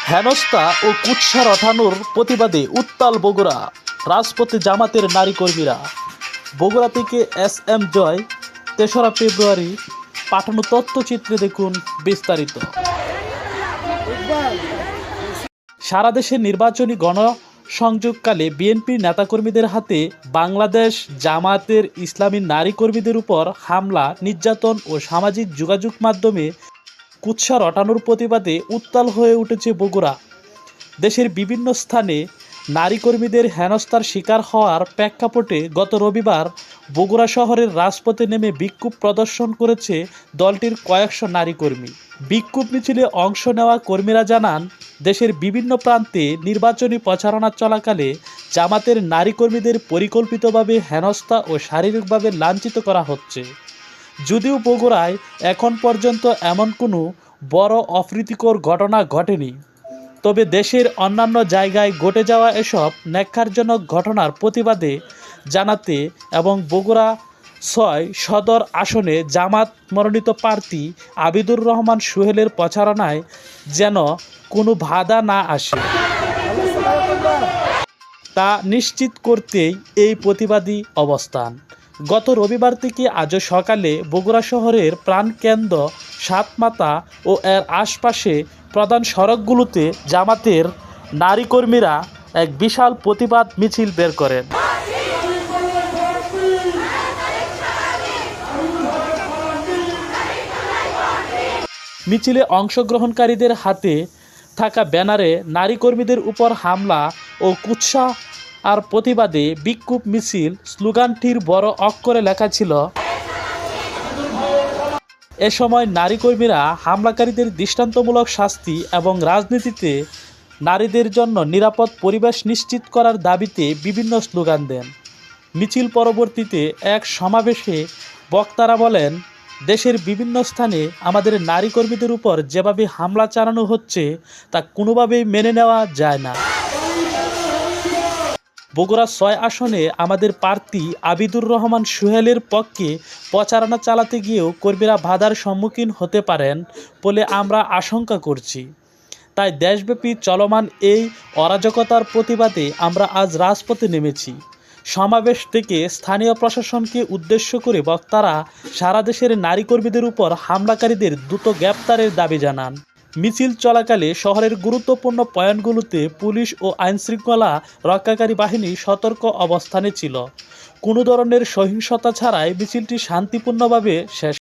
হেনস্থা ও কুৎসা রটানোর প্রতিবাদে উত্তাল বগুড়া, রাজপথে জামাতের নারী কর্মীরা। বগুড়া থেকে SM জয়, 3রা ফেব্রুয়ারি। পাঠানো তথ্যচিত্রে দেখুন বিস্তারিত। সারা দেশে নির্বাচনী গণসংযোগকালে বিএনপির নেতাকর্মীদের হাতে বাংলাদেশ জামায়াতের ইসলামী নারী কর্মীদের উপর হামলা, নির্যাতন ও সামাজিক যোগাযোগ মাধ্যমে কুৎসা রটানোর প্রতিবাদে উত্তাল হয়ে উঠেছে বগুড়া। দেশের বিভিন্ন স্থানে নারী কর্মীদের হেনস্থার শিকার হওয়ার প্রেক্ষাপটে গত রবিবার বগুড়া শহরের রাজপথে নেমে বিক্ষোভ প্রদর্শন করেছে দলটির কয়েকশো নারী কর্মী। বিক্ষোভ মিছিলে অংশ নেওয়া কর্মীরা জানান, দেশের বিভিন্ন প্রান্তে নির্বাচনী প্রচারণা চলাকালে জামাতের নারী কর্মীদের পরিকল্পিতভাবে হেনস্থা ও শারীরিকভাবে লাঞ্ছিত করা হচ্ছে। যদিও বগুড়ায় এখন পর্যন্ত এমন কোনো বড় অপ্রীতিকর ঘটনা ঘটেনি, তবে দেশের অন্যান্য জায়গায় ঘটে যাওয়া এসব ন্যাক্কারজনক ঘটনার প্রতিবাদে জানাতে এবং বগুড়া ৬ সদর আসনে জামাত মনোনীত প্রার্থী আবিদুর রহমান সোহেলের প্রচারণায় যেন কোনো বাধা না আসে তা নিশ্চিত করতেই এই প্রতিবাদী অবস্থান। গত রবিবার থেকে আজ সকালে বগুড়া শহরের প্রাণকেন্দ্র সাতমাথা ও এর আশপাশে প্রধান সড়কগুলোতে জামাতের নারী কর্মীরা এক বিশাল প্রতিবাদ মিছিল বের করেন। মিছিলে অংশগ্রহণকারীদের হাতে থাকা ব্যানারে নারী কর্মীদের উপর হামলা ও কুৎসা আর প্রতিবাদে বিক্ষোভ মিছিল স্লোগানটির বড় অক্ষরে লেখা ছিল, এ সময় নারী কর্মীরা হামলাকারীদের দৃষ্টান্তমূলক শাস্তি এবং রাজনীতিতে নারীদের জন্য নিরাপদ পরিবেশ নিশ্চিত করার দাবিতে বিভিন্ন স্লোগান দেন। মিছিল পরবর্তীতে এক সমাবেশে বক্তারা বলেন, দেশের বিভিন্ন স্থানে আমাদের নারী কর্মীদের উপর যেভাবে হামলা চালানো হচ্ছে তা কোনোভাবেই মেনে নেওয়া যায় না। বগুড়া ৬ আসনে আমাদের প্রার্থী আবিদুর রহমান সোহেলের পক্ষে প্রচারণা চালাতে গিয়েও কর্মীরা বাধার সম্মুখীন হতে পারেন বলে আমরা আশঙ্কা করছি। তাই দেশব্যাপী চলমান এই অরাজকতার প্রতিবাদে আমরা আজ রাজপথে নেমেছি। সমাবেশ থেকে স্থানীয় প্রশাসনকে উদ্দেশ্য করে বক্তারা সারা দেশের নারী কর্মীদের উপর হামলাকারীদের দ্রুত গ্রেপ্তারের দাবি জানান। মিছিল চলাকালে শহরের গুরুত্বপূর্ণ পয়েন্টগুলোতে পুলিশ ও আইনশৃঙ্খলা রক্ষাকারী বাহিনী সতর্ক অবস্থানে ছিল। কোনো ধরনের সহিংসতা ছাড়াই মিছিলটি শান্তিপূর্ণভাবে শেষ